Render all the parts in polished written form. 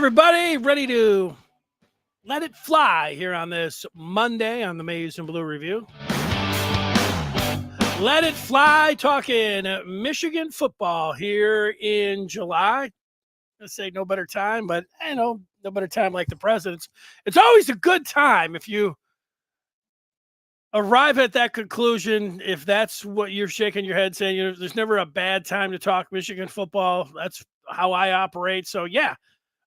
everybody. Ready to let it fly here on this Monday on the Maize and Blue Review. Let it fly, talking Michigan football here in July. I say no better time, but no better time like the present. It's always a good time if you arrive at that conclusion, if that's what you're shaking your head saying. There's never a bad time to talk Michigan football. That's how I operate. So, yeah.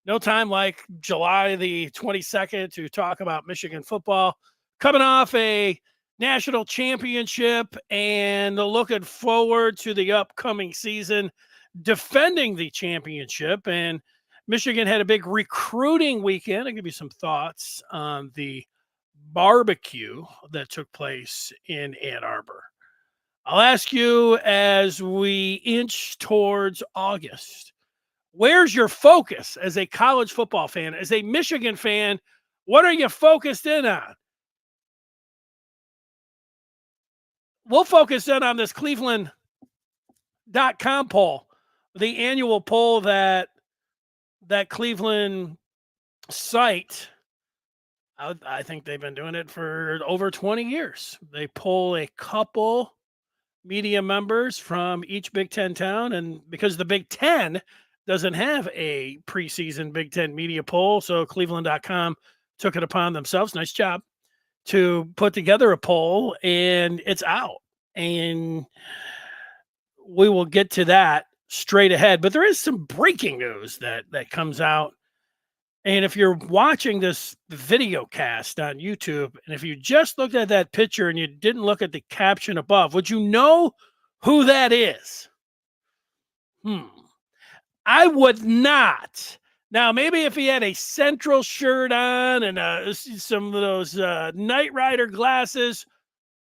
No time like July the 22nd to talk about Michigan football. Coming off a national championship and looking forward to the upcoming season, defending the championship. And Michigan had a big recruiting weekend. I'll give you some thoughts on the barbecue that took place in Ann Arbor. I'll ask you as we inch towards August. Where's your focus as a college football fan, as a Michigan fan? What are you focused in on? We'll focus in on this Cleveland.com poll, the annual poll that Cleveland site. I think they've been doing it for over 20 years. They poll a couple media members from each Big Ten town, and because the Big Ten doesn't have a preseason Big Ten media poll, so Cleveland.com took it upon themselves. Nice job to put together a poll, and it's out. And we will get to that straight ahead. But there is some breaking news that comes out. And if you're watching this video cast on YouTube, and if you just looked at that picture and you didn't look at the caption above, would you know who that is? I would not. Now, maybe if he had a Central shirt on and some of those Knight Rider glasses,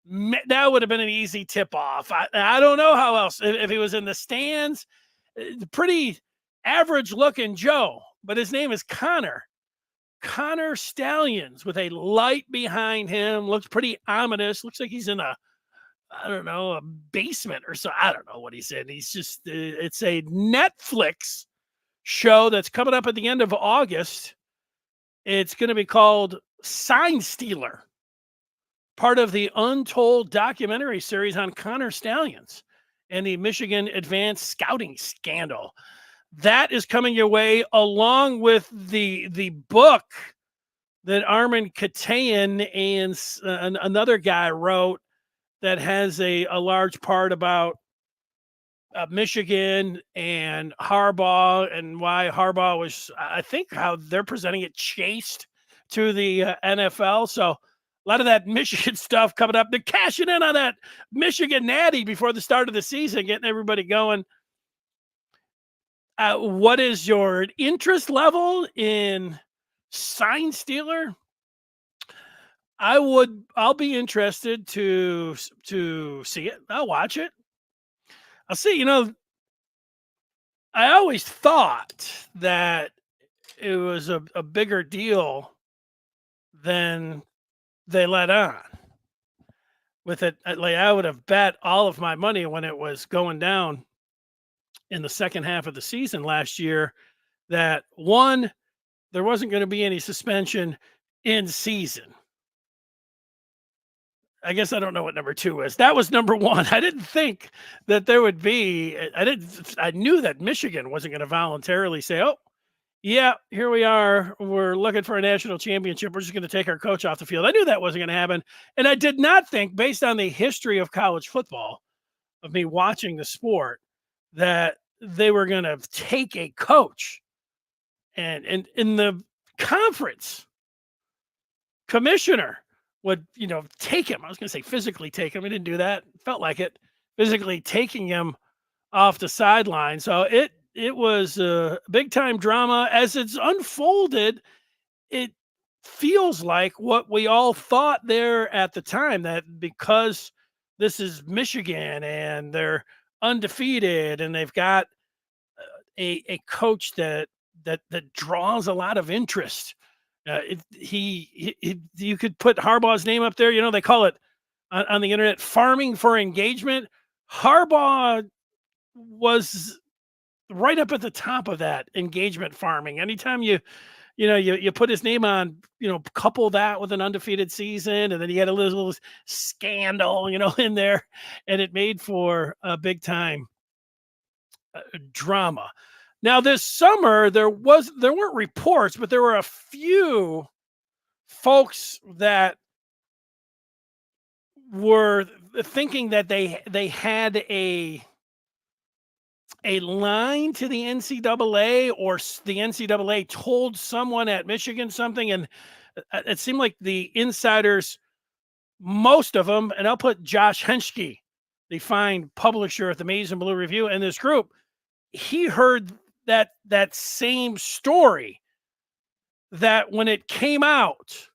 that would have been an easy tip-off. I don't know how else. If he was in the stands, pretty average-looking Joe, but his name is Conner Stalions, with a light behind him. Looks pretty ominous. Looks like he's in a basement or so. I don't know what he's in. He's just, it's a Netflix show that's coming up at the end of August. It's going to be called Sign Stealer, part of the Untold documentary series on Conner Stalions and the Michigan Advanced Scouting Scandal. That is coming your way, along with the book that Armin Katayan and another guy wrote, that has a large part about Michigan and Harbaugh, and why Harbaugh was, I think, how they're presenting it, chased to the NFL. So a lot of that Michigan stuff coming up. They're cashing in on that Michigan natty before the start of the season, getting everybody going. What is your interest level in Sign Stealer? I'll be interested to see it. I'll watch it. I'll see. I always thought that it was a bigger deal than they let on with it. Like, I would have bet all of my money when it was going down in the second half of the season last year that, one, there wasn't going to be any suspension in season. I guess I don't know what number two is. That was number one. I didn't think that there would be. I knew that Michigan wasn't going to voluntarily say, "Oh, yeah, here we are. We're looking for a national championship. We're just going to take our coach off the field." I knew that wasn't going to happen, and I did not think, based on the history of college football, of me watching the sport, that they were going to take a coach and in the conference commissioner would, take him. I was going to say physically take him. I didn't do that. Felt like it. Physically taking him off the sideline. So it was a big time drama. As it's unfolded, it feels like what we all thought there at the time, that because this is Michigan and they're undefeated and they've got a coach that draws a lot of interest. You could put Harbaugh's name up there. They call it on the internet farming for engagement. Harbaugh was right up at the top of that engagement farming. Anytime you put his name on, couple that with an undefeated season, and then you had a little scandal, in there, and it made for a big time drama. Now this summer there weren't reports, but there were a few folks that were thinking that they had a line to the NCAA, or the NCAA told someone at Michigan something, and it seemed like the insiders, most of them, and I'll put Josh Henschke, the fine publisher at the Maize and Blue Review, in this group, he heard that same story, that when it came out,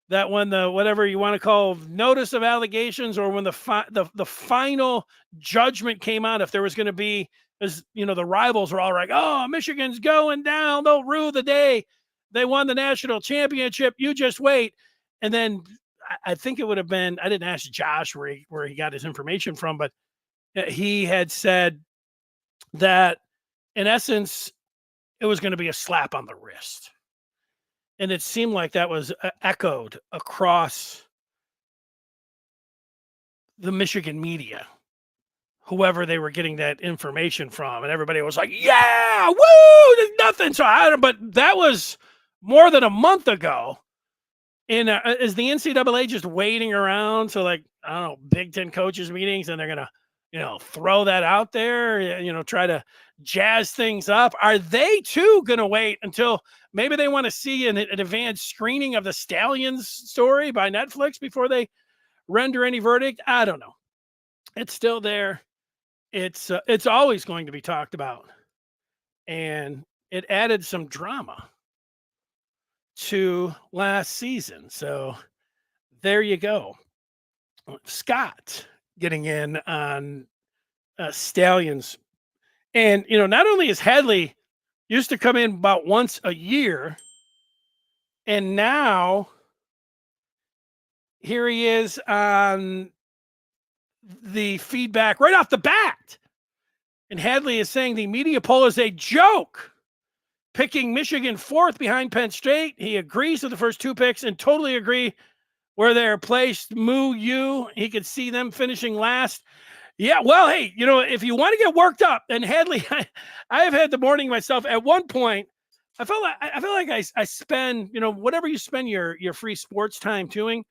that when the, whatever you want to call, notice of allegations, or when the final judgment came out, if there was going to be, as the rivals were all like, oh, Michigan's going down, they'll rue the day they won the national championship, you just wait. And then I think it would have been, I didn't ask Josh where he got his information from, but he had said that in essence it was going to be a slap on the wrist. And it seemed like that was echoed across the Michigan media, whoever they were getting that information from, and everybody was like, yeah, woo, there's nothing. But that was more than a month ago. And is the NCAA just waiting around? So, like, I don't know, Big Ten coaches meetings, and they're going to, throw that out there, try to jazz things up. Are they too going to wait until maybe they want to see an advanced screening of the Stalions story by Netflix before they render any verdict? I don't know. It's still there. It's always going to be talked about, and it added some drama to last season. So there you go. Scott getting in on Stalions. And, not only is Hadley used to come in about once a year, and now here he is on the feedback right off the bat. And Hadley is saying the media poll is a joke, picking Michigan fourth behind Penn State. He agrees with the first two picks and totally agree where they're placed. Moo you, he could see them finishing last. Yeah, well, hey, if you want to get worked up, and Hadley, I have had the morning myself. At one point, I feel like I spend, whatever you spend your free sports time doing.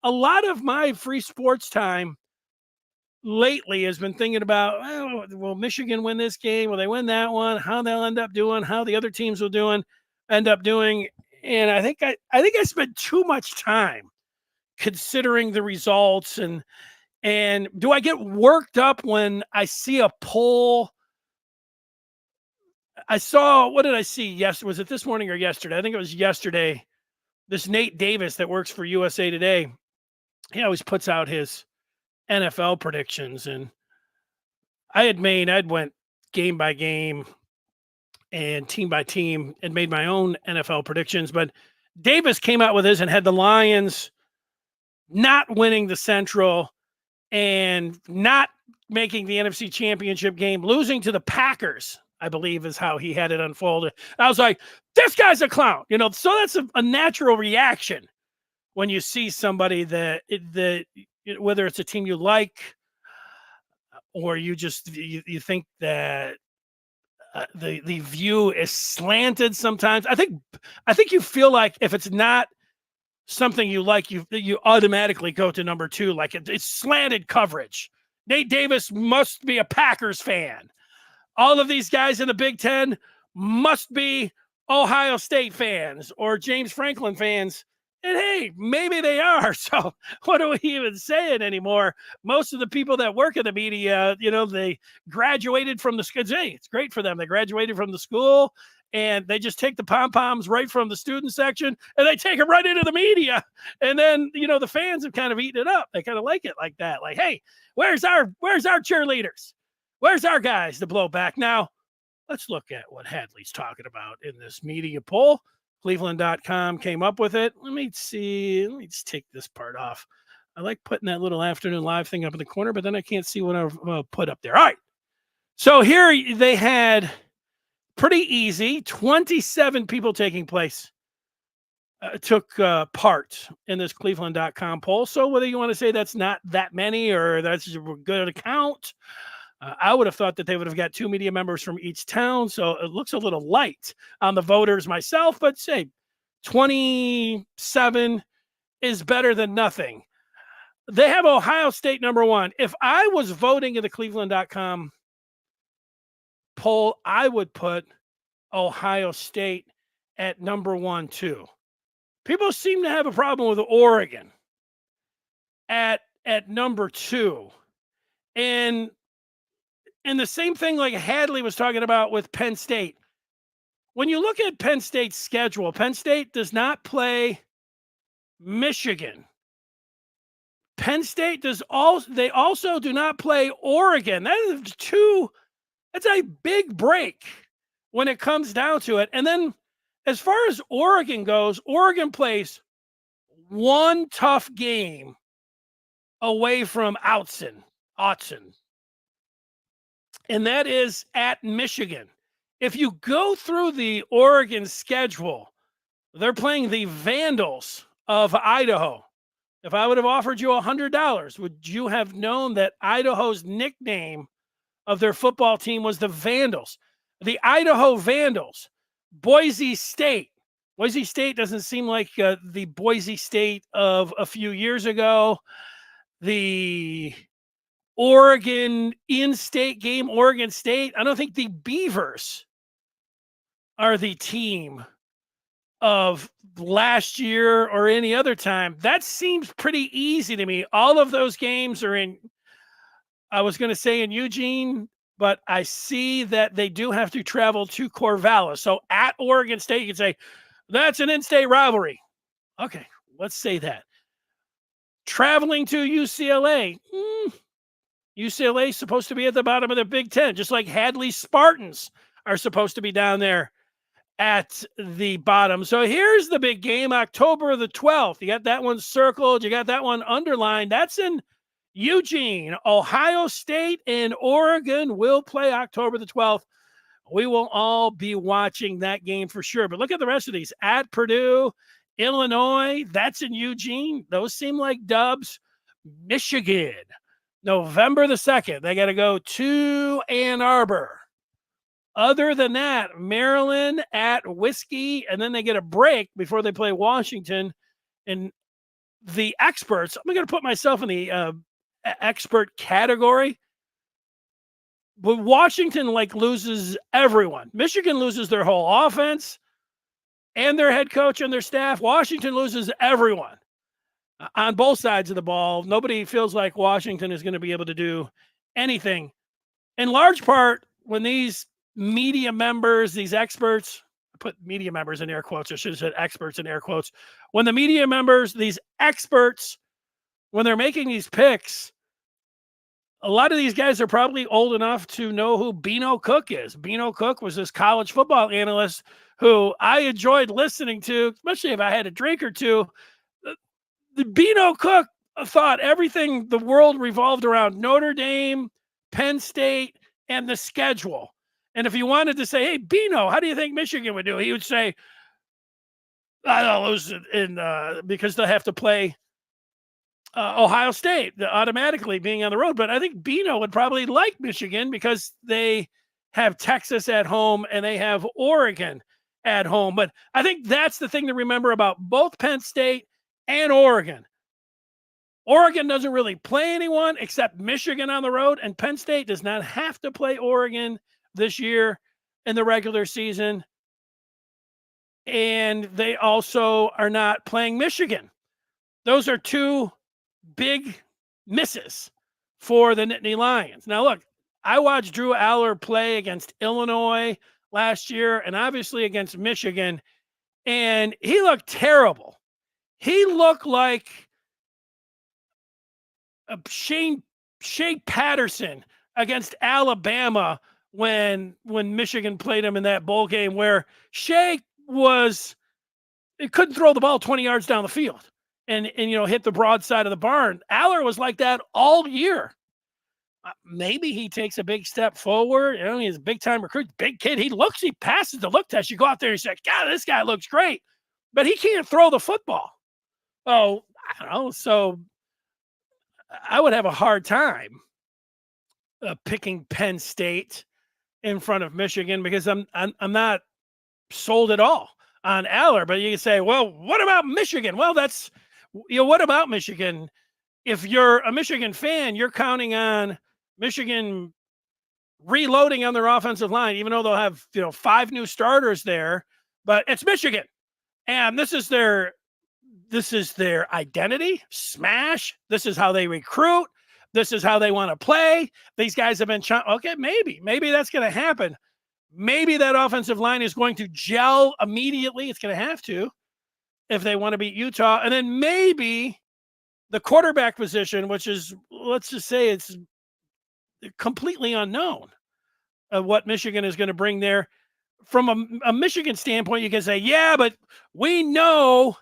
A lot of my free sports time lately has been thinking about, oh, will Michigan win this game? Will they win that one? How they'll end up doing? How the other teams will end up doing? And I think I spent too much time considering the results, and do I get worked up when I see a poll? I saw, what did I see? Yes, was it this morning or yesterday? I think it was yesterday. This Nate Davis that works for USA Today, he always puts out his NFL predictions, and I'd went game by game and team by team and made my own NFL predictions, but Davis came out with his and had the Lions not winning the Central and not making the NFC Championship game, losing to the Packers, I believe is how he had it unfolded. I was like, this guy's a clown, so that's a natural reaction when you see somebody that whether it's a team you like, or you think that the view is slanted sometimes. I think you feel like if it's not something you like, you automatically go to number two, like it's slanted coverage. Nate Davis must be a Packers fan. All of these guys in the Big Ten must be Ohio State fans or James Franklin fans. And hey, maybe they are. So what are we even saying anymore? Most of the people that work in the media, they graduated from the school. Hey, it's great for them. They graduated from the school, and they just take the pom-poms right from the student section and they take them right into the media. And then, the fans have kind of eaten it up. They kind of like it like that. Like, hey, where's our cheerleaders? Where's our guys to blow back? Now, let's look at what Hadley's talking about in this media poll. Cleveland.com came up with it. Let me see. Let me just take this part off. I like putting that little afternoon live thing up in the corner, but then I can't see what I've put up there. All right. So here they had Pretty easy. 27 people taking place took part in this Cleveland.com poll. So whether you want to say that's not that many or that's a good account, I would have thought that they would have got 2 media members from each town. So it looks a little light on the voters myself, but say 27 is better than nothing. They have Ohio State number one. If I was voting in the Cleveland.com poll, I would put Ohio State at number one, too. People seem to have a problem with Oregon at number two. And the same thing like Hadley was talking about with Penn State. When you look at Penn State's schedule, Penn State does not play Michigan. Penn State they also do not play Oregon. That's a big break when it comes down to it. And then as far as Oregon goes, Oregon plays one tough game away from Autzen, and that is at Michigan. If you go through the Oregon schedule, they're playing the Vandals of Idaho. If I would have offered you $100, would you have known that Idaho's nickname of their football team was the Vandals? The Idaho Vandals, Boise State. Boise State doesn't seem like the Boise State of a few years ago. The Oregon in-state game, Oregon State. I don't think the Beavers are the team of last year or any other time. That seems pretty easy to me. All of those games are in, I was going to say in Eugene, but I see that they do have to travel to Corvallis. So at Oregon State, you can say, that's an in-state rivalry. Okay, let's say that. Traveling to UCLA. UCLA is supposed to be at the bottom of the Big Ten, just like Hadley Spartans are supposed to be down there at the bottom. So here's the big game, October the 12th. You got that one circled. You got that one underlined. That's in Eugene. Ohio State and Oregon will play October the 12th. We will all be watching that game for sure. But look at the rest of these. At Purdue, Illinois, that's in Eugene. Those seem like dubs. Michigan, November the 2nd. They got to go to Ann Arbor. Other than that, Maryland at Whiskey, and then they get a break before they play Washington. And the experts, I'm going to put myself in the expert category. But Washington loses everyone. Michigan loses their whole offense and their head coach and their staff. Washington loses everyone on both sides of the ball. Nobody feels like Washington is going to be able to do anything. In large part, when these media members, these experts, I put media members in air quotes, I should have said experts in air quotes. When the media members, these experts, when they're making these picks, a lot of these guys are probably old enough to know who Beano Cook is. Beano Cook was this college football analyst who I enjoyed listening to, especially if I had a drink or two. The Beano Cook thought everything, the world revolved around Notre Dame, Penn State, and the schedule. And if you wanted to say, hey, Beano, how do you think Michigan would do? He would say, I don't know, because they'll have to play Ohio State automatically being on the road. But I think Beano would probably like Michigan because they have Texas at home and they have Oregon at home. But I think that's the thing to remember about both Penn State and Oregon. Oregon doesn't really play anyone except Michigan on the road, and Penn State does not have to play Oregon this year in the regular season. And they also are not playing Michigan. Those are two big misses for the Nittany Lions. Now, look, I watched Drew Aller play against Illinois last year and obviously against Michigan, and he looked terrible. He looked like Shea Patterson against Alabama when Michigan played him in that bowl game where Shea couldn't throw the ball 20 yards down the field and hit the broad side of the barn. Aller was like that all year. maybe he takes a big step forward. You know, he's a big time recruit, big kid. He passes the look test. You go out there and say, God, this guy looks great, but he can't throw the football. Oh, I don't know. So I would have a hard time picking Penn State in front of Michigan because I'm not sold at all on Aller. But you can say, well, what about Michigan? Well, what about Michigan? If you're a Michigan fan, you're counting on Michigan reloading on their offensive line, even though they'll have 5 new starters there. But it's Michigan, and this is their identity. Smash. This is how they recruit. This is how they want to play. These guys have been okay. Maybe that's going to happen. Maybe that offensive line is going to gel immediately. It's going to have to if they want to beat Utah, and then maybe the quarterback position, which is, let's just say, it's completely unknown of what Michigan is going to bring there. From a Michigan standpoint, you can say, yeah, but we know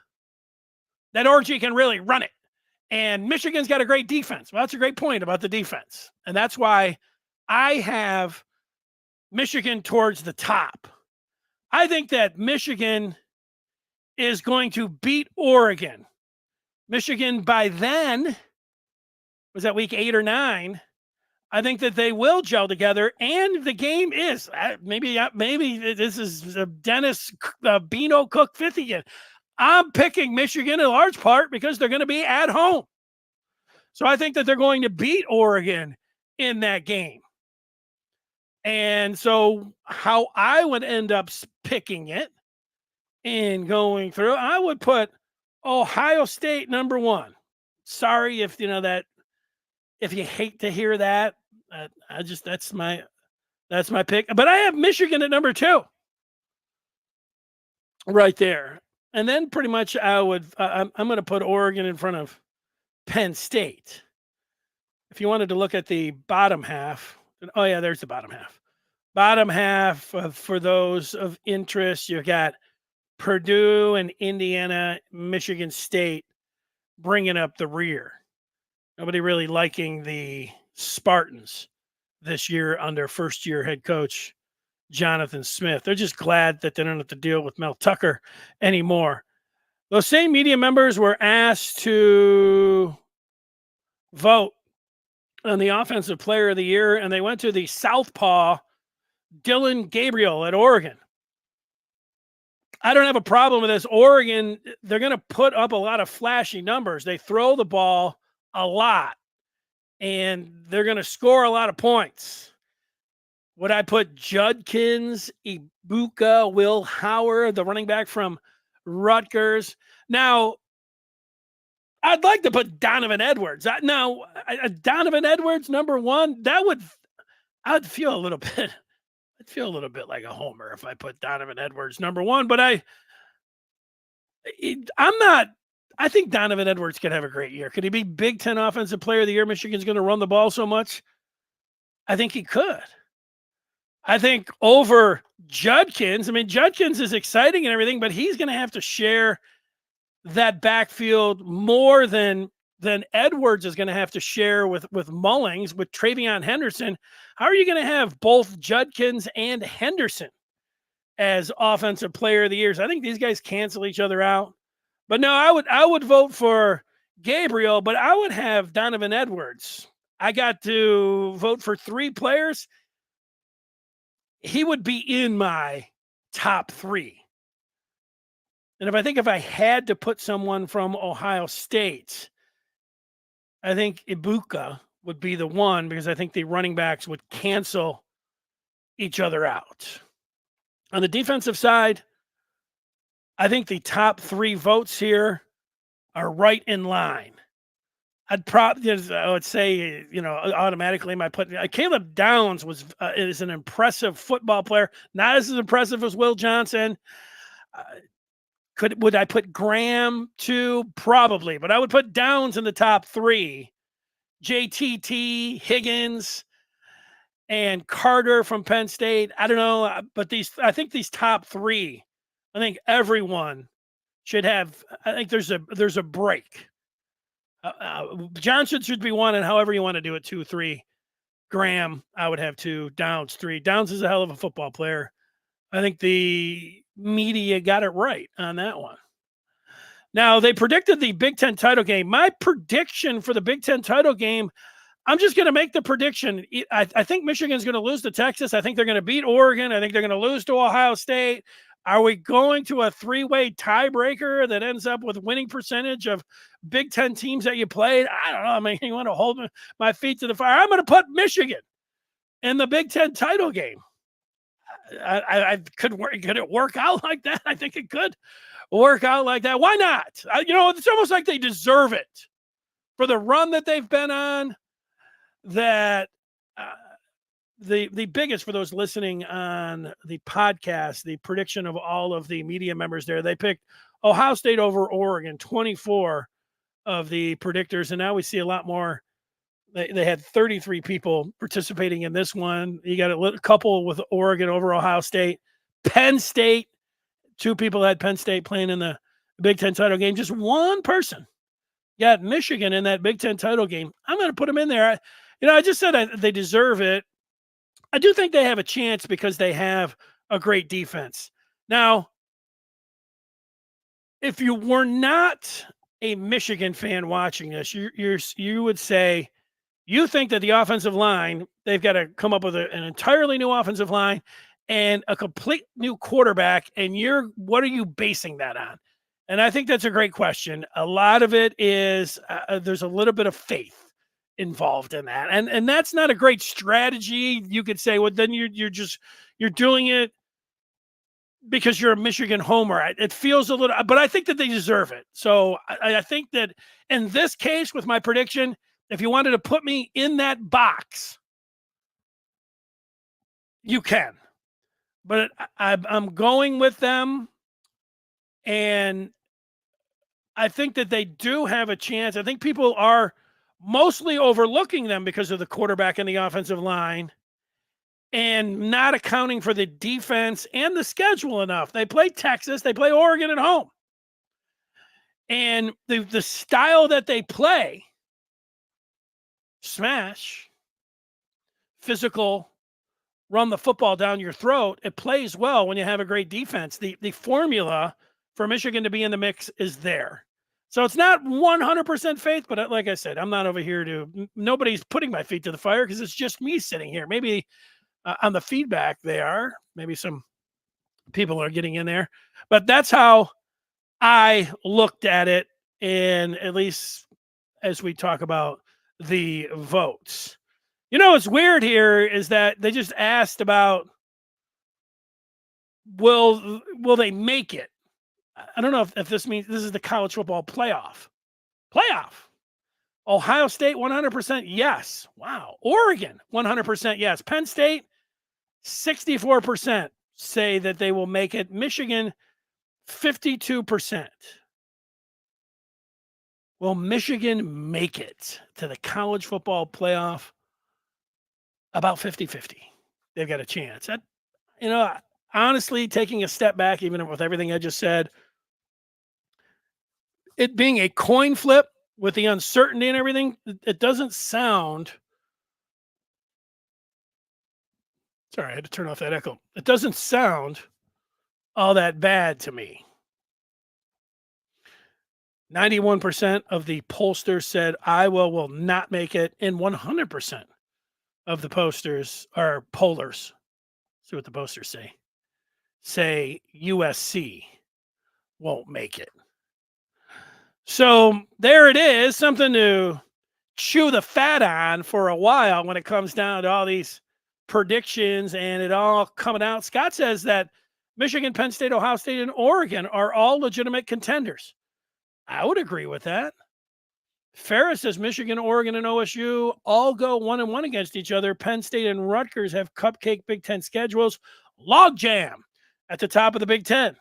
that Orgy can really run it. And Michigan's got a great defense. Well, that's a great point about the defense. And that's why I have Michigan towards the top. I think that Michigan is going to beat Oregon. Michigan by then, was that week 8 or 9? I think that they will gel together, and the game is maybe this is Dennis Beano Cook 5th again. I'm picking Michigan in large part because they're going to be at home. So I think that they're going to beat Oregon in that game. And so how I would end up picking it and going through, I would put Ohio State number 1. Sorry if if you hate to hear that. That's my pick. But I have Michigan at number 2. Right there. And then pretty much I'm going to put Oregon in front of Penn State. If you wanted to look at the bottom half, there's the bottom half. Bottom half for those of interest, you've got Purdue and Indiana, Michigan State bringing up the rear. Nobody really liking the Spartans this year under first-year head coach Jonathan Smith. They're just glad that they don't have to deal with Mel Tucker anymore. Those same media members were asked to vote on the offensive player of the year, and they went to the southpaw Dillon Gabriel at Oregon. I don't have a problem with this. Oregon, they're going to put up a lot of flashy numbers. They throw the ball a lot, and they're going to score a lot of points. Would I put Judkins, Ibuka, Will Howard, the running back from Rutgers? Now, I'd like to put Donovan Edwards. Donovan Edwards, number 1, I'd feel a little bit. I'd feel a little bit like a homer if I put Donovan Edwards number 1. But I think Donovan Edwards could have a great year. Could he be Big Ten Offensive Player of the Year? Michigan's going to run the ball so much. I think he could. I think over Judkins. I mean, Judkins is exciting and everything, but he's going to have to share that backfield more than Edwards is going to have to share with Mullings, with Travion Henderson. How are you going to have both Judkins and Henderson as offensive player of the years? I think these guys cancel each other out. But no, I would vote for Gabriel, but I would have Donovan Edwards. I got to vote for 3 players. He would be in my top 3. And if I had to put someone from Ohio State, I think Ibuka would be the one, because I think the running backs would cancel each other out. On the defensive side, I think the top 3 votes here are right in line. I would say, automatically my put Caleb Downs is an impressive football player, not as impressive as Will Johnson. Would I put Graham too? Probably, but I would put Downs in the top 3. JTT, Higgins, and Carter from Penn State. I don't know, but I think these top 3, I think everyone should have. I think there's a break. Johnson should be 1, and however you want to do it, 2, 3. Graham, I would have 2. Downs 3. Downs is a hell of a football player. I think the media got it right on that one. Now, they predicted the Big Ten title game. My prediction for the Big Ten title game, I'm just going to make the prediction. I think Michigan's going to lose to Texas. I think they're going to beat Oregon. I think they're going to lose to Ohio State. Are we going to a 3-way tiebreaker that ends up with winning percentage of Big Ten teams that you played? I don't know. I mean, you want to hold my feet to the fire. I'm going to put Michigan in the Big Ten title game. I could it work out like that? I think it could work out like that. Why not? It's almost like they deserve it for the run that they've been on. That the biggest, for those listening on the podcast, the prediction of all of the media members there, they picked Ohio State over Oregon, 24 of the predictors, and now we see a lot more. They had 33 people participating in this one. You got a couple with Oregon over Ohio State. Penn State, 2 people had Penn State playing in the Big Ten title game. Just one person got Michigan in that Big Ten title game. I'm going to put them in there. I just said they deserve it. I do think they have a chance because they have a great defense. Now, if you were not a Michigan fan watching this, you would say, you think that the offensive line, they've got to come up with an entirely new offensive line and a complete new quarterback. And what are you basing that on? And I think that's a great question. A lot of it is there's a little bit of faith involved in that. And that's not a great strategy. You could say, well, then you're doing it because you're a Michigan homer. It feels a little, but I think that they deserve it. So I think that in this case, with my prediction, if you wanted to put me in that box, you can. But I'm going with them, and I think that they do have a chance. I think people are mostly overlooking them because of the quarterback and the offensive line and not accounting for the defense and the schedule enough. They play Texas. They play Oregon at home. And the style that they play, smash, physical, run the football down your throat, it plays well when you have a great defense. The formula for Michigan to be in the mix is there. So it's not 100% faith, but like I said, I'm not over here nobody's putting my feet to the fire because it's just me sitting here. Maybe on the feedback they are. Maybe some people are getting in there. But that's how I looked at it, and at least as we talk about the votes. What's weird here is that they just asked about will they make it? I don't know if this means this is the college football playoff. Ohio State, 100% yes. Wow. Oregon, 100% yes. Penn State, 64% say that they will make it. Michigan, 52%. Will Michigan make it to the college football playoff? About 50-50. They've got a chance. Honestly, taking a step back, even with everything I just said, it being a coin flip with the uncertainty and everything, it doesn't sound. Sorry, I had to turn off that echo. It doesn't sound all that bad to me. 91% of the pollsters said Iowa will not make it, and 100% of the pollers. See what the posters say USC won't make it. So there it is, something to chew the fat on for a while when it comes down to all these predictions and it all coming out. Scott says that Michigan, Penn State, Ohio State, and Oregon are all legitimate contenders. I would agree with that. Ferris says Michigan, Oregon, and OSU all go 1-1 against each other. Penn State and Rutgers have cupcake Big Ten schedules. Logjam at the top of the Big Ten.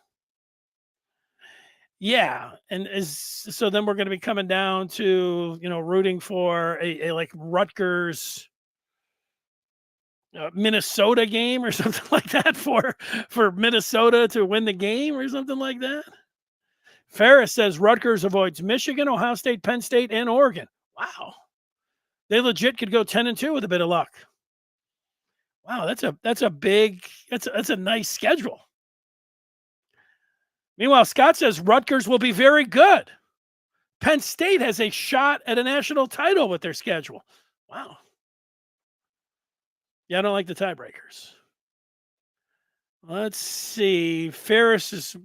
Yeah, and so then we're going to be coming down to rooting for a like Rutgers Minnesota game or something like that for Minnesota to win the game or something like that. Ferris says Rutgers avoids Michigan, Ohio State, Penn State, and Oregon. Wow. They legit could go 10-2 with a bit of luck. Wow, that's a nice schedule. Meanwhile, Scott says Rutgers will be very good. Penn State has a shot at a national title with their schedule. Wow. Yeah, I don't like the tiebreakers. Let's see. Ferris is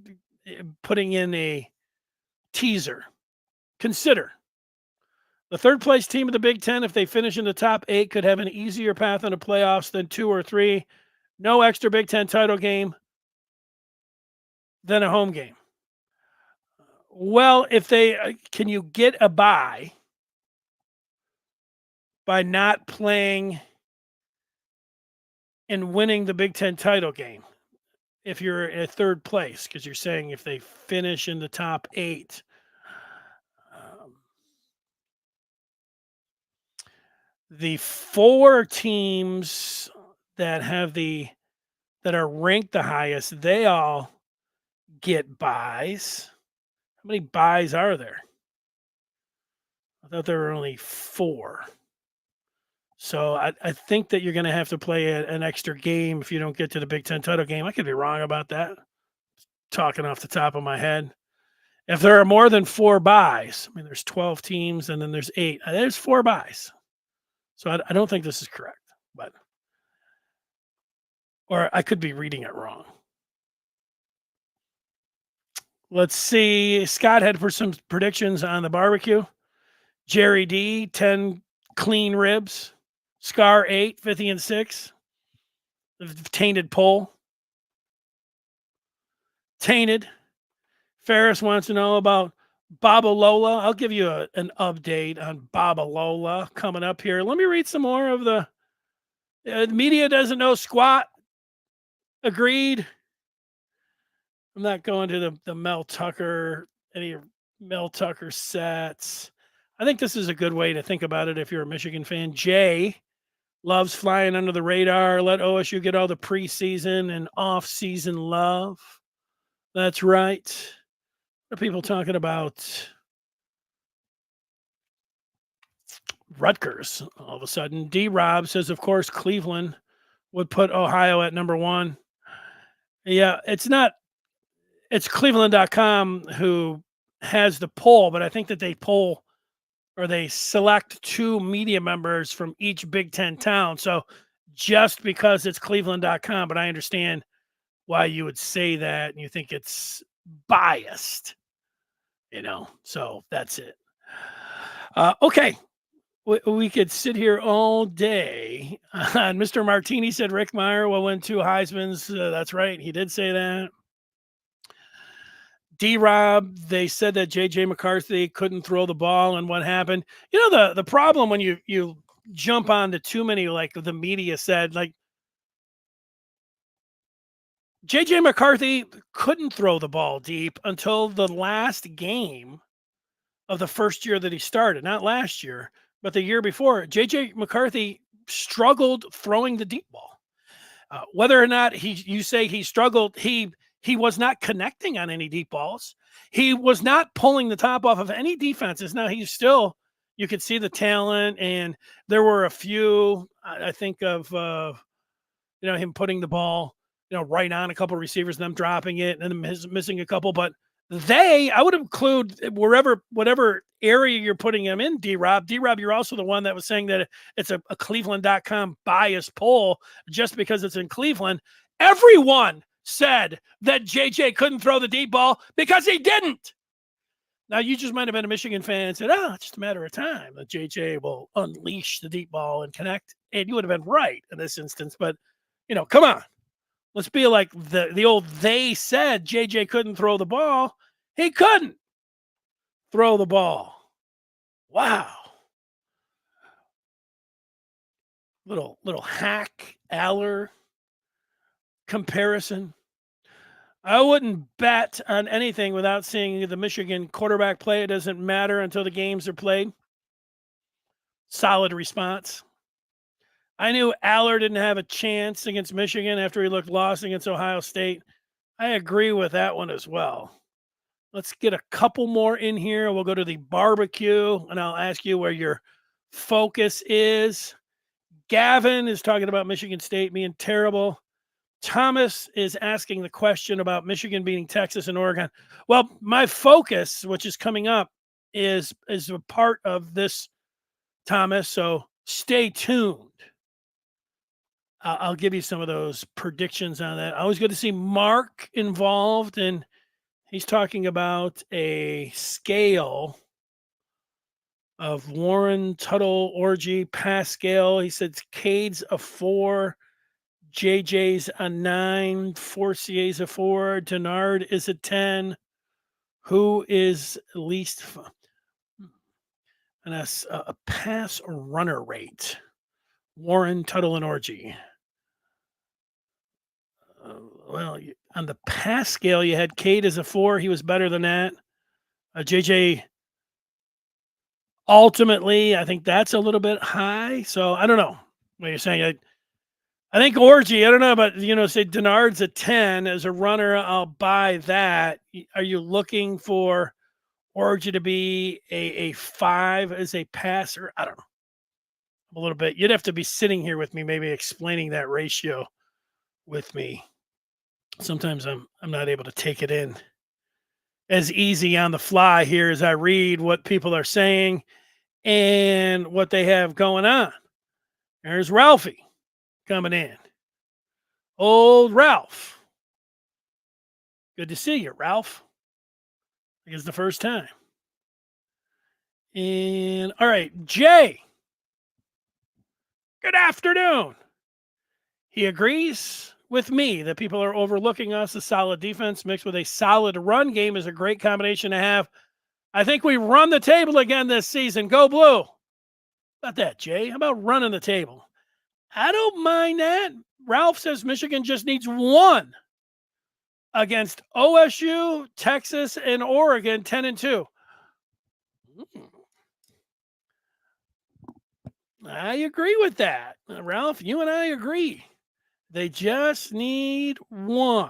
putting in a teaser. Consider the third place team of the Big Ten, if they finish in the top 8, could have an easier path in the playoffs than 2 or 3. No extra Big Ten title game than a home game. Well, if they can you get a bye by not playing and winning the Big Ten title game if you're in third place? Because you're saying if they finish in the top 8. The 4 teams that are ranked the highest, they all get buys. How many buys are there? I thought there were only 4. So I think that you're going to have to play an extra game if you don't get to the Big Ten title game. I could be wrong about that. Talking off the top of my head. If there are more than 4 buys, I mean, there's 12 teams and then there's 8. There's 4 buys. So I don't think this is correct, or I could be reading it wrong. Let's see. Scott had for some predictions on the barbecue. Jerry D, 10 clean ribs. Scar 8, 50 and 6. The tainted poll. Tainted. Ferris wants to know about Babalola. I'll give you an update on Babalola coming up here. Let me read some more of the media doesn't know squat. Agreed. I'm not going to the Mel Tucker, any Mel Tucker sets. I think this is a good way to think about it if you're a Michigan fan. Jay loves flying under the radar. Let OSU get all the preseason and off-season love. That's right. What are people talking about? Rutgers, all of a sudden. D-Rob says, of course, Cleveland would put Ohio at number 1. Yeah, it's Cleveland.com who has the poll, but I think that they poll or they select 2 media members from each Big Ten town. So just because it's Cleveland.com, but I understand why you would say that and you think it's biased, so that's it. Okay. We could sit here all day. And Mr. Martini said Rick Meyer will win 2 Heismans. That's right. He did say that. D-Rob, they said that J.J. McCarthy couldn't throw the ball, and what happened? The problem when you jump onto too many, like the media said, like J.J. McCarthy couldn't throw the ball deep until the last game of the first year that he started. Not last year, but the year before. J.J. McCarthy struggled throwing the deep ball. Whether or not you say he struggled, he was not connecting on any deep balls. He was not pulling the top off of any defenses. Now you could see the talent, and there were a few. I think of him putting the ball right on a couple of receivers, and them dropping it, and then missing a couple. But I would include whatever area you're putting him in, D-Rob. D-Rob, you're also the one that was saying that it's a Cleveland.com biased poll just because it's in Cleveland. Everyone said that JJ couldn't throw the deep ball because he didn't. Now, you just might have been a Michigan fan and said, it's just a matter of time that JJ will unleash the deep ball and connect. And you would have been right in this instance. But, come on. Let's be like the old they said JJ couldn't throw the ball. He couldn't throw the ball. Wow. Little hack Aller comparison. I wouldn't bet on anything without seeing the Michigan quarterback play. It doesn't matter until the games are played. Solid response. I knew Aller didn't have a chance against Michigan after he looked lost against Ohio State. I agree with that one as well. Let's get a couple more in here. We'll go to the barbecue, and I'll ask you where your focus is. Gavin is talking about Michigan State being terrible. Thomas is asking the question about Michigan beating Texas and Oregon. Well, my focus, which is coming up, is a part of this, Thomas. So stay tuned. I'll give you some of those predictions on that. Always good to see Mark involved, and he's talking about a scale of Warren, Tuttle, Orgy, Pascal. He said Cade's a 4, JJ's a 9, Forcier's a 4, Denard is a 10. Who is least and a pass runner rate? Warren, Tuttle, and Orgy. Well, on the pass scale, you had Cade as a 4. He was better than that. JJ, ultimately, I think that's a little bit high. So I don't know what you're saying. I think Orgy, I don't know, but say Denard's a 10 as a runner. I'll buy that. Are you looking for Orgy to be a 5 as a passer? I don't know. A little bit. You'd have to be sitting here with me, maybe explaining that ratio with me. Sometimes I'm not able to take it in as easy on the fly here as I read what people are saying and what they have going on. There's Ralphie coming in. Old Ralph. Good to see you, Ralph. I think it's the first time. And all right, Jay. Good afternoon. He agrees with me that people are overlooking us. A solid defense mixed with a solid run game is a great combination to have. I think we run the table again this season. Go Blue. How about that, Jay? How about running the table? I don't mind that. Ralph says Michigan just needs one against OSU, Texas, and Oregon, 10-2. I agree with that. Ralph, you and I agree. They just need one.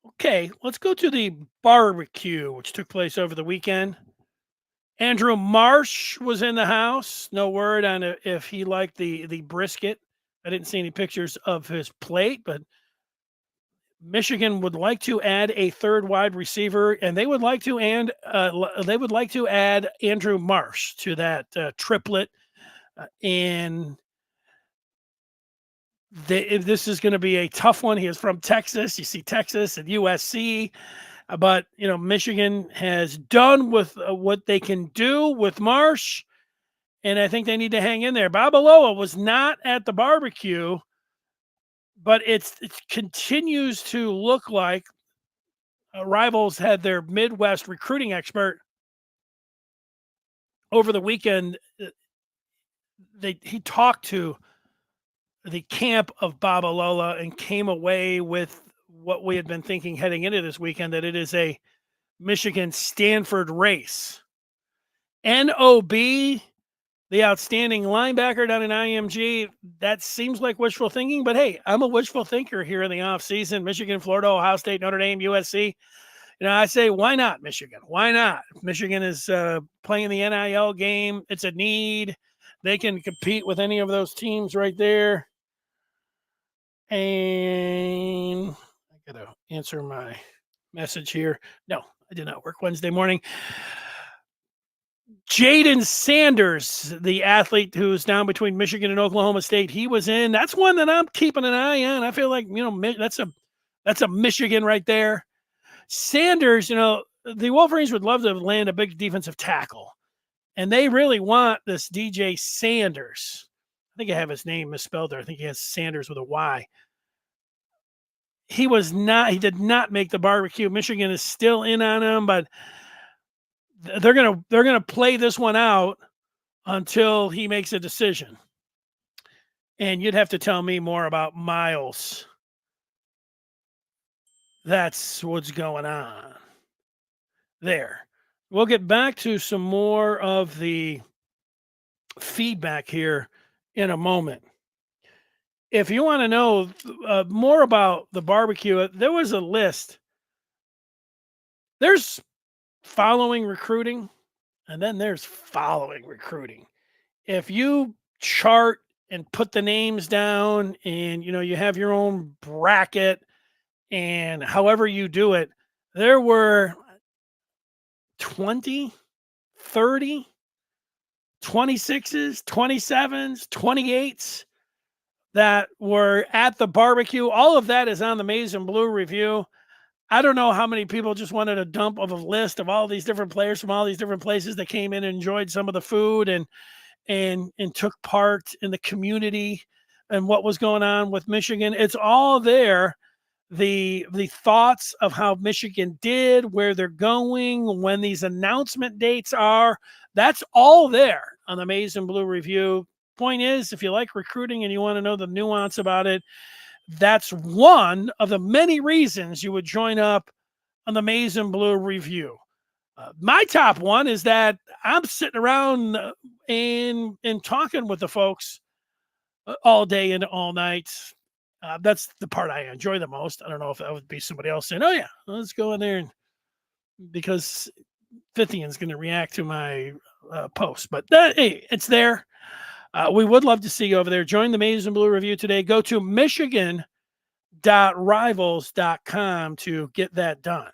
Okay, let's go to the barbecue, which took place over the weekend. Andrew Marsh was in the house. No word on if he liked the brisket. I didn't see any pictures of his plate, but Michigan would like to add a third wide receiver, and they would like to add Andrew Marsh to that triplet. And this is going to be a tough one. He is from Texas. You see Texas and USC. But, Michigan has done with what they can do with Marsh, and I think they need to hang in there. Babalola was not at the barbecue, but it continues to look like Rivals had their Midwest recruiting expert over the weekend. He talked to the camp of Babalola and came away with what we had been thinking heading into this weekend, that it is a Michigan-Stanford race. NOB, the outstanding linebacker down in IMG, that seems like wishful thinking, but hey, I'm a wishful thinker here in the offseason. Michigan, Florida, Ohio State, Notre Dame, USC. I say, why not Michigan? Why not? Michigan is playing the NIL game. It's a need. They can compete with any of those teams right there. And I got to answer my message here. No, I did not work Wednesday morning. Jaden Sanders, the athlete who's down between Michigan and Oklahoma State, he was in. That's one that I'm keeping an eye on. I feel like, that's a Michigan right there. Sanders, the Wolverines would love to land a big defensive tackle, and they really want this DJ Sanders. I think I have his name misspelled there. I think he has Sanders with a Y. He did not make the barbecue. Michigan is still in on him, but they're gonna play this one out until he makes a decision. And you'd have to tell me more about Miles. That's what's going on there. We'll get back to some more of the feedback here in a moment. If you want to know more about the barbecue, there was a list. There's following recruiting, and then there's following recruiting. If you chart and put the names down, and you have your own bracket, and however you do it, there were 20, 30, 26s, 27s, 28s that were at the barbecue. All of that is on the Maize and Blue review. I don't know how many people just wanted a dump of a list of all these different players from all these different places that came in and enjoyed some of the food and took part in the community and what was going on with Michigan. It's all there. The thoughts of how Michigan did, where they're going, when these announcement dates are, that's all there on the Maize and Blue review. Point is, if you like recruiting and you want to know the nuance about it, that's one of the many reasons you would join up on the Maize and Blue review. My top one is that I'm sitting around and talking with the folks all day and all night. That's the part I enjoy the most. I don't know if that would be somebody else saying, "Oh yeah, let's go in there," because Fithian's going to react to my post. But hey, it's there. We would love to see you over there. Join the Maize and Blue review today. Go to michigan.rivals.com to get that done.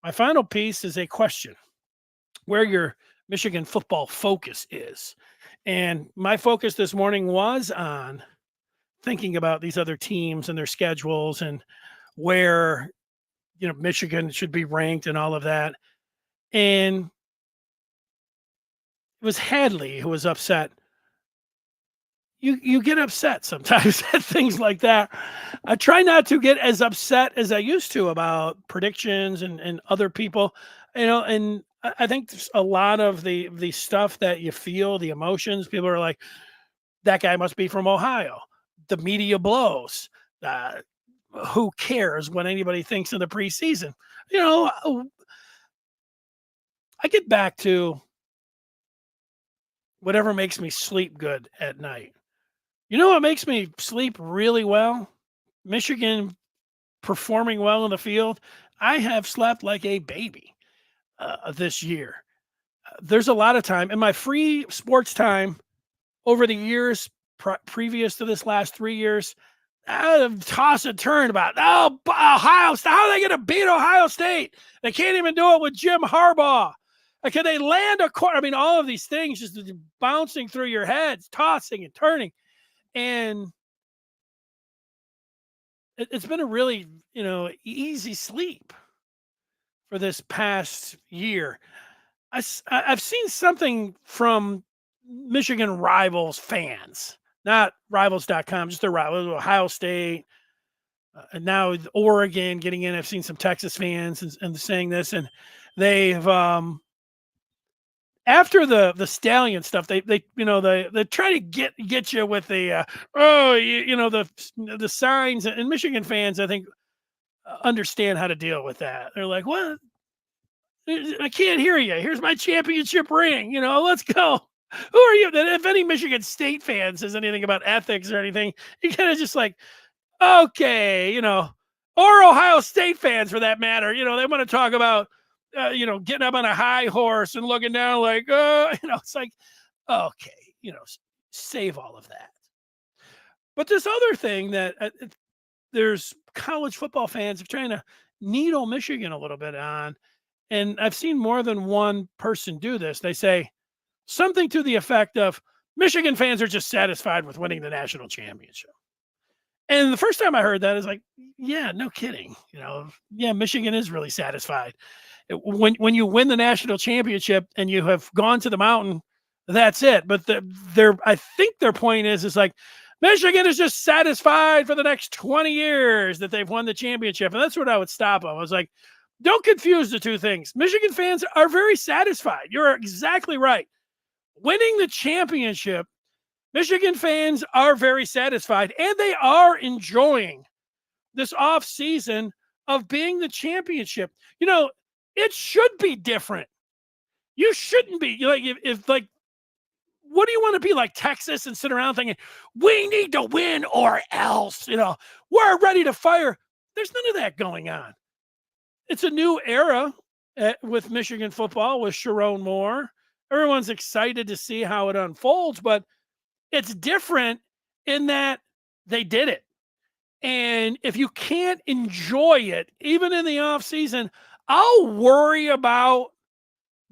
My final piece is a question: where your Michigan football focus is. And my focus this morning was on thinking about these other teams and their schedules and where Michigan should be ranked and all of that. And it was Hadley who was upset. You get upset sometimes at things like that. I try not to get as upset as I used to about predictions and other people, and I think there's a lot of the stuff that you feel, the emotions. People are like, that guy must be from Ohio. The media blows. Who cares what anybody thinks in the preseason? I get back to whatever makes me sleep good at night. You know what makes me sleep really well? Michigan performing well in the field. I have slept like a baby this year. There's a lot of time in my free sports time over the years previous to this last 3 years. I've tossed and turned about, Ohio State. How are they going to beat Ohio State? They can't even do it with Jim Harbaugh. Can they land a quarter? I mean, all of these things just bouncing through your heads, tossing and turning. And it's been a really, easy sleep for this past year. I've seen something from Michigan Rivals fans, not rivals.com, just their rivals, Ohio State, and now Oregon getting in. I've seen some Texas fans and saying this, and they've after the Stallion stuff, they try to get you with the the signs, and Michigan fans I think understand how to deal with that. They're like, "What? I can't hear you. Here's my championship ring. Let's go." Who are you? If any Michigan State fan says anything about ethics or anything, you kind of just like, okay, or Ohio State fans for that matter. They want to talk about getting up on a high horse and looking down like, it's like, okay, save all of that. But this other thing that there's college football fans are trying to needle Michigan a little bit on, and I've seen more than one person do this. They say something to the effect of, Michigan fans are just satisfied with winning the national championship. And the first time I heard that, is like, yeah, no kidding. Yeah, Michigan is really satisfied. When you win the national championship and you have gone to the mountain, that's it. But I think their point is like, Michigan is just satisfied for the next 20 years that they've won the championship. And that's what I would stop them. I was like, don't confuse the two things. Michigan fans are very satisfied. You're exactly right. Winning the championship, Michigan fans are very satisfied, and they are enjoying this off season of being the championship. It should be different. You shouldn't be like, if what do you want to be like, Texas, and sit around thinking we need to win or else, we're ready to fire. There's none of that going on. It's a new era with Michigan football with Sharon Moore. Everyone's excited to see how it unfolds, but It's different in that they did it. And if you can't enjoy it, even in the off season, I'll worry about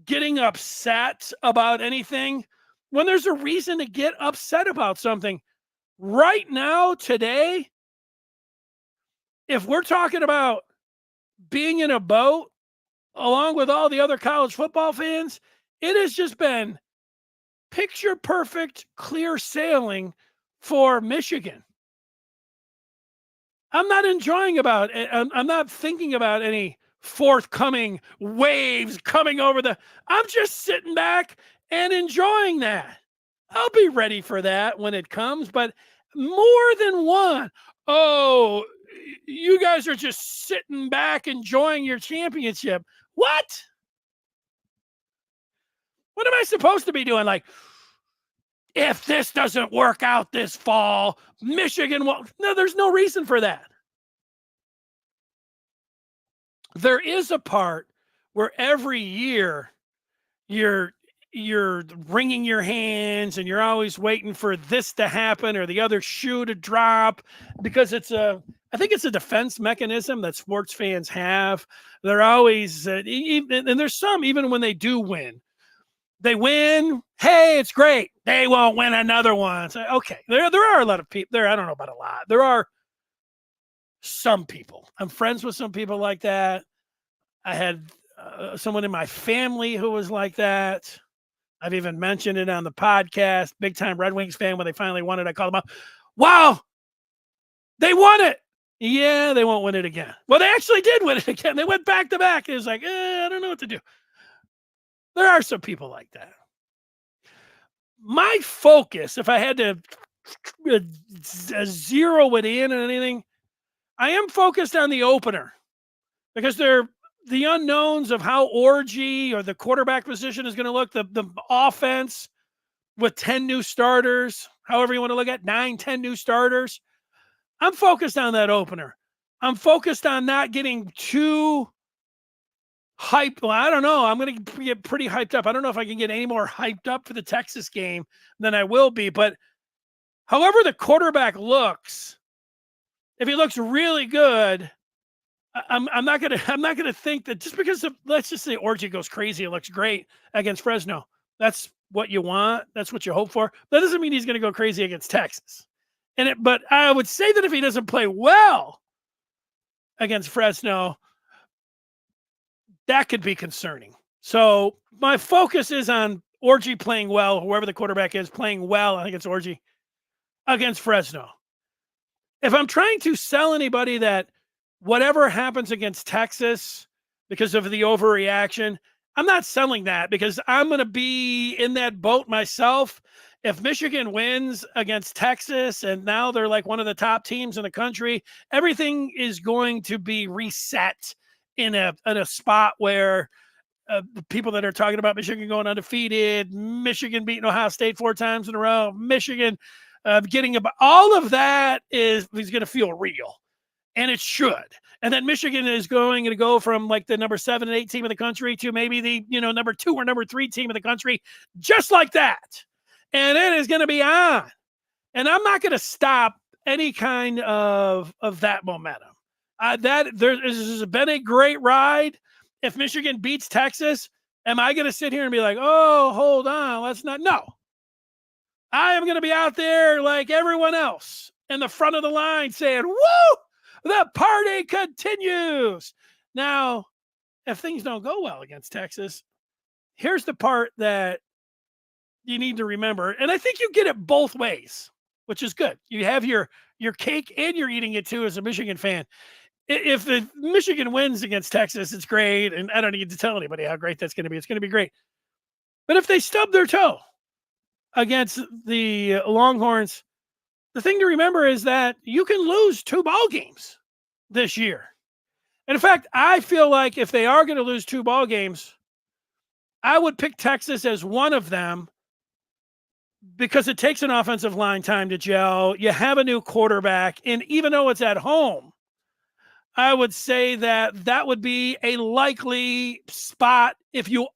getting upset about anything when there's a reason to get upset about something. Right now, today, if we're talking about being in a boat along with all the other college football fans, it has just been picture perfect, clear sailing for Michigan. I'm not enjoying about it. I'm not thinking about any forthcoming waves coming over the. I'm just sitting back and enjoying that. I'll be ready for that when it comes, but more than one. Oh, you guys are just sitting back enjoying your championship. What? What am I supposed to be doing? Like, if this doesn't work out this fall, Michigan won't. No, there's no reason for that. There is a part where every year you're wringing your hands and you're always waiting for this to happen or the other shoe to drop because I think it's a defense mechanism that sports fans have. They're always and there's some even when they do win. They win, hey, it's great. They won't win another one. So, okay, there are a lot of people there. I don't know about a lot. There are some people. I'm friends with some people like that. I had someone in my family who was like that. I've even mentioned it on the podcast. Big time Red Wings fan when they finally won it. I called them up. Wow, they won it. Yeah, they won't win it again. Well, they actually did win it again. They went back to back. It was like, I don't know what to do. There are some people like that. My focus, if I had to zero it in on anything, I am focused on the opener because they're the unknowns of how Orgy or the quarterback position is going to look, the offense with 10 new starters, however you want to look at 9, 10 new starters. I'm focused on that opener. I'm focused on not getting too hyped. Well, I don't know. I'm going to get pretty hyped up. I don't know if I can get any more hyped up for the Texas game than I will be, but however the quarterback looks, if he looks really good, I'm not gonna think that just because let's just say Orgy goes crazy, it looks great against Fresno. That's what you want. That's what you hope for. That doesn't mean he's going to go crazy against Texas. But I would say that if he doesn't play well against Fresno, that could be concerning. So my focus is on Orgy playing well, whoever the quarterback is playing well. I think it's Orgy against Fresno. If I'm trying to sell anybody that whatever happens against Texas because of the overreaction, I'm not selling that because I'm going to be in that boat myself. If Michigan wins against Texas and now they're like one of the top teams in the country, everything is going to be reset in a spot where the people that are talking about Michigan going undefeated, Michigan beating Ohio State 4 times in a row, Michigan getting about all of that is going to feel real. And it should. And then Michigan is going to go from like the number 7 and 8 team in the country to maybe the number 2 or number 3 team in the country, just like that. And it is going to be on. And I'm not going to stop any kind of that momentum. This has been a great ride. If Michigan beats Texas, am I going to sit here and be like, oh, hold on, let's not? No. I am going to be out there like everyone else in the front of the line saying, woo! The party continues. Now, if things don't go well against Texas, here's the part that you need to remember. And I think you get it both ways, which is good. You have your cake and you're eating it too as a Michigan fan. If the Michigan wins against Texas, it's great. And I don't need to tell anybody how great that's going to be. It's going to be great. But if they stub their toe against the Longhorns, the thing to remember is that you can lose 2 ball games this year. And in fact, I feel like if they are going to lose 2 ball games, I would pick Texas as one of them because it takes an offensive line time to gel. You have a new quarterback, and even though it's at home, I would say that would be a likely spot if you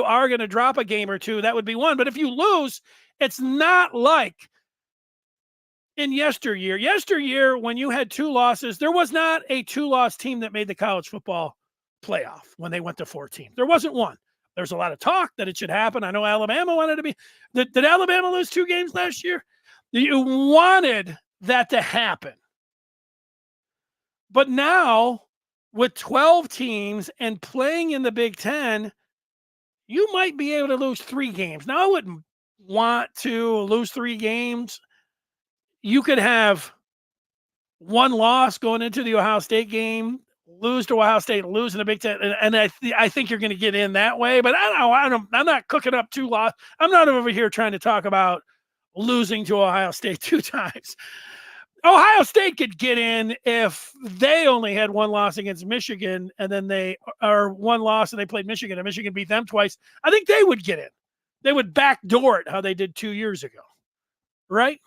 are going to drop a game or two, that would be one. But if you lose It's not like in yesteryear. Yesteryear, when you had two losses, there was not a two-loss team that made the college football playoff when they went to 14. There wasn't one. There's a lot of talk that it should happen. I know Alabama wanted to be. Did Alabama lose 2 games last year? You wanted that to happen. But now, with 12 teams and playing in the Big Ten, you might be able to lose 3 games. Now, I wouldn't want to lose 3 games. You could have one loss going into the Ohio State game, lose to Ohio State, lose in the Big Ten, and I think you're going to get in that way. But I'm not cooking up 2 losses. I'm not over here trying to talk about losing to Ohio State 2 times. Ohio State could get in if they only had 1 loss against Michigan, and then they are 1 loss and they played Michigan, and Michigan beat them twice. I think they would get in. They would backdoor it how they did 2 years ago, right?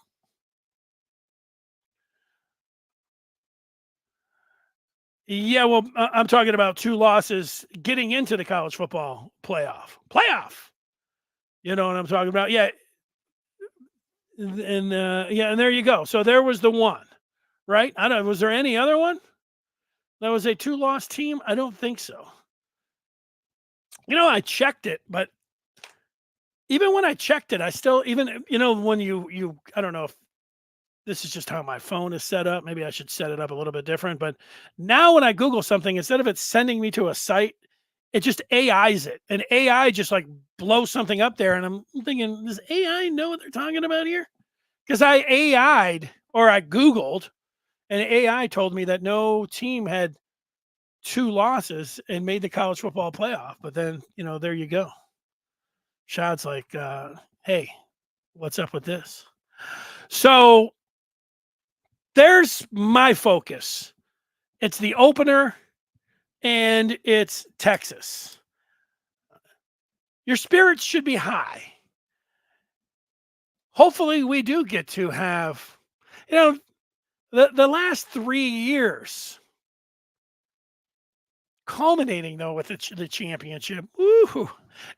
Yeah, well, I'm talking about 2 losses getting into the college football playoff. Playoff. You know what I'm talking about? Yeah, and yeah, and there you go. So there was the one, right? I don't. Was there any other one that was a 2-loss team? I don't think so. I checked it, but even when I checked it, I still even when you I don't know if this is just how my phone is set up. Maybe I should set it up a little bit different. But now when I Google something, instead of it sending me to a site, it just AIs it. And AI just like blows something up there. And I'm thinking, does AI know what they're talking about here? Because I AI'd or I Googled and AI told me that no team had 2 losses and made the college football playoff. But then, there you go. Shad's like, hey, what's up with this? So there's my focus. It's the opener and it's Texas. Your spirits should be high. Hopefully we do get to have, the last 3 years, culminating though with the championship. Woo!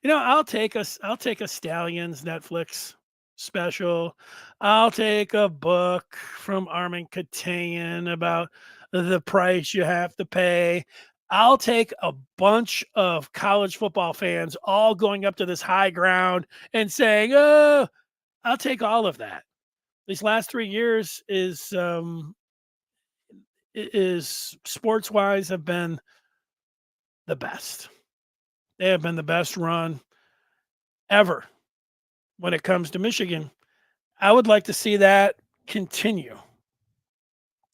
I'll take a Stallions Netflix special. I'll take a book from Armin Katayan about the price you have to pay. I'll take a bunch of college football fans all going up to this high ground and saying, "Oh, I'll take all of that." These last 3 years is sports wise have been the best. They have been the best run ever when it comes to Michigan. I would like to see that continue,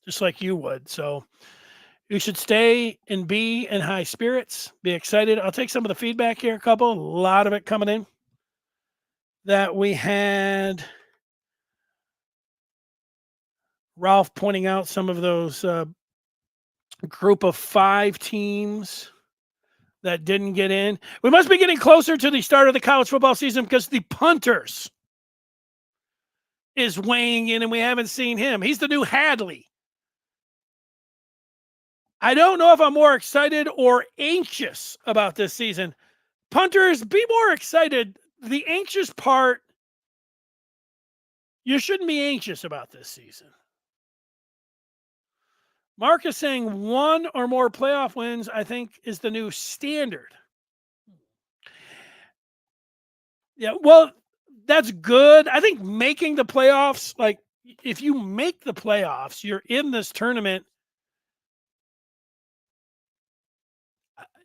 just like you would. So you should stay and be in high spirits, be excited. I'll take some of the feedback here, a lot of it coming in that we had. Ralph pointing out some of those group of 5 teams that didn't get in. We must be getting closer to the start of the college football season because the punters is weighing in and we haven't seen him. He's the new Hadley. I don't know if I'm more excited or anxious about this season. Punters, be more excited. The anxious part, you shouldn't be anxious about this season. Mark is saying 1 or more playoff wins, I think, is the new standard. Yeah, well, that's good. I think making the playoffs, like if you make the playoffs, you're in this tournament.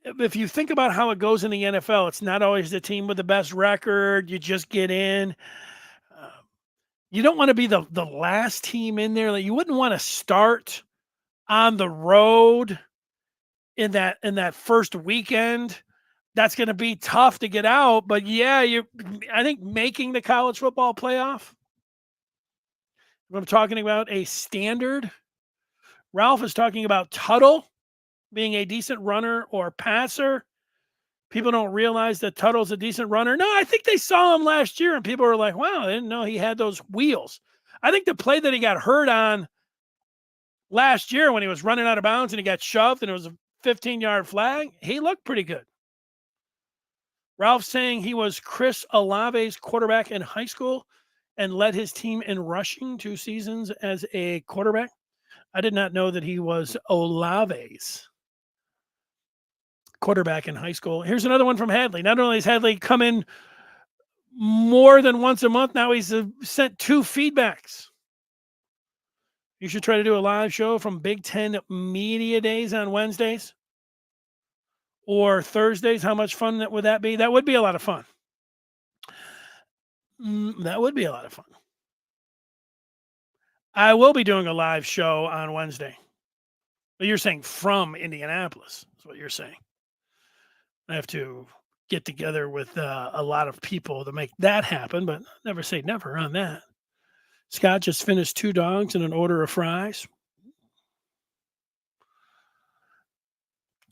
If you think about how it goes in the NFL, it's not always the team with the best record. You just get in. You don't want to be the last team in there. Like, you wouldn't want to start on the road in that first weekend. That's going to be tough to get out. But yeah, I think making the college football playoff. I'm talking about a standard. Ralph is talking about Tuttle being a decent runner or passer. People don't realize that Tuttle's a decent runner. No, I think they saw him last year and people were like, wow, I didn't know he had those wheels. I think the play that he got hurt on last year when he was running out of bounds and he got shoved and it was a 15-yard flag, he looked pretty good. Ralph saying he was Chris Olave's quarterback in high school. and led his team in rushing 2 seasons as a quarterback. I did not know that he was Olave's quarterback in high school. Here's another one from Hadley. Not only has Hadley come in more than once a month, now he's sent 2 feedbacks. You should try to do a live show from Big Ten Media Days on Wednesdays or Thursdays. How much fun would that be? That would be a lot of fun. That would be a lot of fun. I will be doing a live show on Wednesday. But you're saying from Indianapolis is what you're saying. I have to get together with a lot of people to make that happen, but never say never on that. Scott just finished 2 dogs and an order of fries.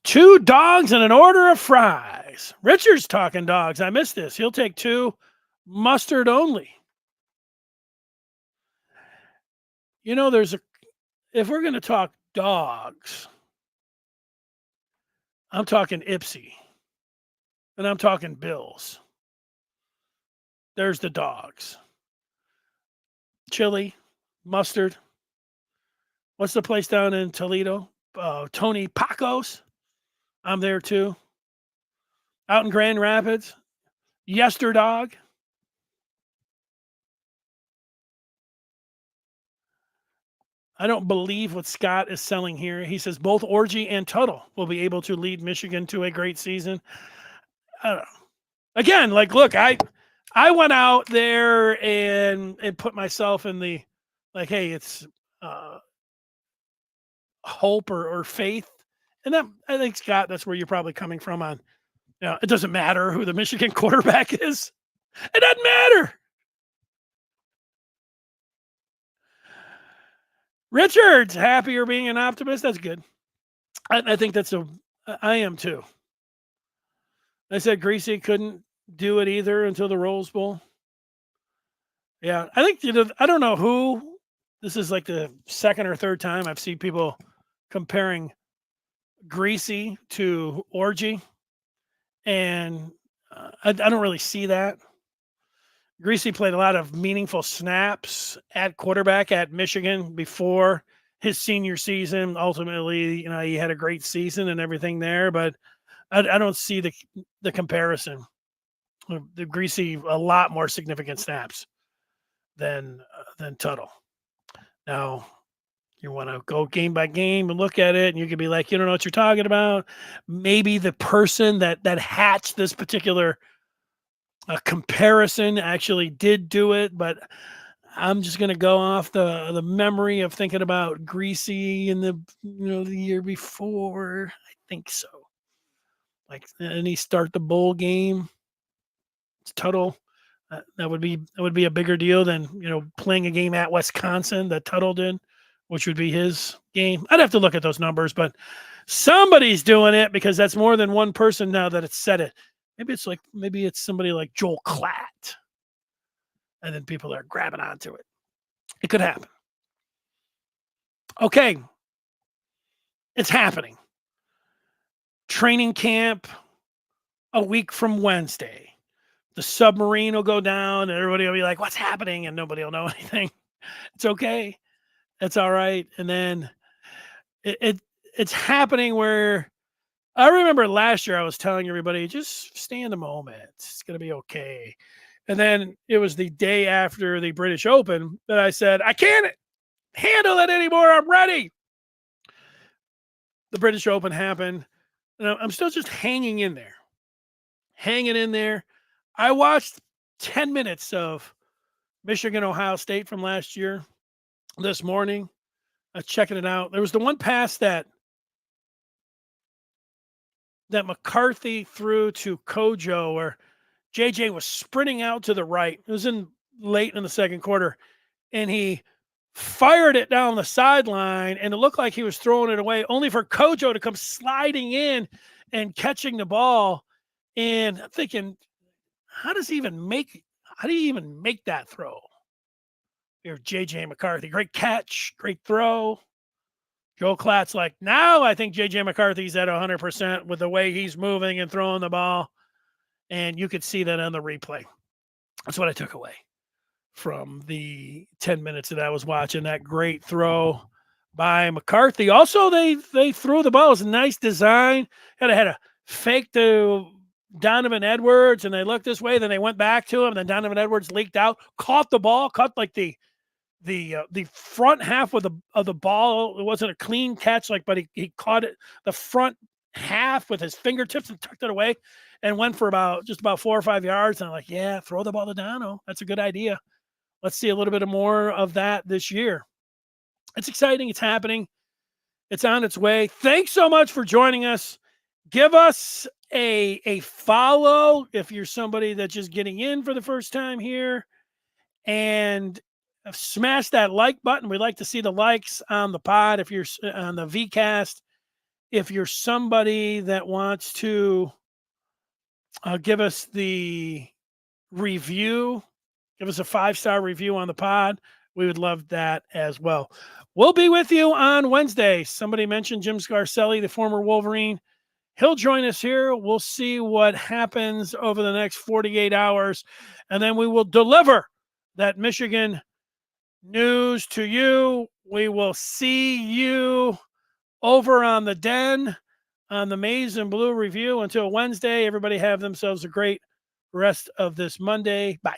2 dogs and an order of fries. Richard's talking dogs. I missed this. He'll take 2 mustard only. You know, if we're going to talk dogs, I'm talking Ipsy and I'm talking Bills. There's the dogs. Chili, mustard. What's the place down in Toledo? Tony Paco's. I'm there too. Out in Grand Rapids, Yesterdog. I don't believe what Scott is selling here. He says both Orgy and Tuttle will be able to lead Michigan to a great season. I don't know. Again, look, I went out there and put myself in the, hey, it's hope or faith. And that, I think, Scott, that's where you're probably coming from on, it doesn't matter who the Michigan quarterback is. It doesn't matter. Richard's happier being an optimist. That's good. I think I am too. I said Greasy couldn't do it either until the Rose Bowl. Yeah, I think, I don't know who, this is like the second or third time I've seen people comparing Greasy to Orgy. And I don't really see that. Greasy played a lot of meaningful snaps at quarterback at Michigan before his senior season. Ultimately, he had a great season and everything there, but I don't see the comparison. The Greasy, a lot more significant snaps than Tuttle. Now, you want to go game by game and look at it, and you could be like, you don't know what you're talking about. Maybe the person that hatched this particular comparison actually did do it, but I'm just going to go off the memory of thinking about Greasy in the year before. I think so. And he start the bowl game. It's Tuttle. That would be a bigger deal than playing a game at Wisconsin that Tuttle did, which would be his game. I'd have to look at those numbers, but somebody's doing it because that's more than one person now that it's said it. Maybe it's somebody like Joel Klatt, and then people are grabbing onto it. It could happen. Okay, it's happening. Training camp a week from Wednesday. The submarine will go down, and everybody will be like, "What's happening?" And nobody will know anything. It's okay. That's all right. And then it's happening where I remember last year I was telling everybody, just stay in the moment. It's going to be okay. And then it was the day after the British Open that I said, I can't handle it anymore. I'm ready. The British Open happened. And I'm still just hanging in there. I watched 10 minutes of Michigan, Ohio State from last year this morning. I was checking it out. There was the one pass that McCarthy threw to Kojo where JJ was sprinting out to the right. It was late in the second quarter, and he fired it down the sideline, and it looked like he was throwing it away, only for Kojo to come sliding in and catching the ball. And I'm thinking, how do you even make that throw? You're JJ McCarthy. Great catch, great throw. Joel Klatt's like, now I think JJ McCarthy's at 100% with the way he's moving and throwing the ball. And you could see that on the replay. That's what I took away. from the 10 minutes that I was watching. That great throw by McCarthy. Also, they threw the ball. It was a nice design. Had a fake to Donovan Edwards, and they looked this way. Then they went back to him. Then Donovan Edwards leaked out, caught the ball, caught like the front half of the ball. It wasn't a clean catch, but he caught it the front half with his fingertips and tucked it away, and went for just about 4 or 5 yards. And I'm like, yeah, throw the ball to Dono. That's a good idea. Let's see a little bit more of that this year. It's exciting. It's happening. It's on its way. Thanks so much for joining us. Give us a follow if you're somebody that's just getting in for the first time here, and smash that like button. We'd like to see the likes on the pod. If you're on the VCast, if you're somebody that wants to give us the review, give us a 5-star review on the pod, we would love that as well. We'll be with you on Wednesday. Somebody mentioned Jim Scarcelli, the former Wolverine. He'll join us here. We'll see what happens over the next 48 hours, and then we will deliver that Michigan news to you. We will see you over on the Den on the Maize and Blue review. Until Wednesday, everybody have themselves a great rest of this Monday. Bye.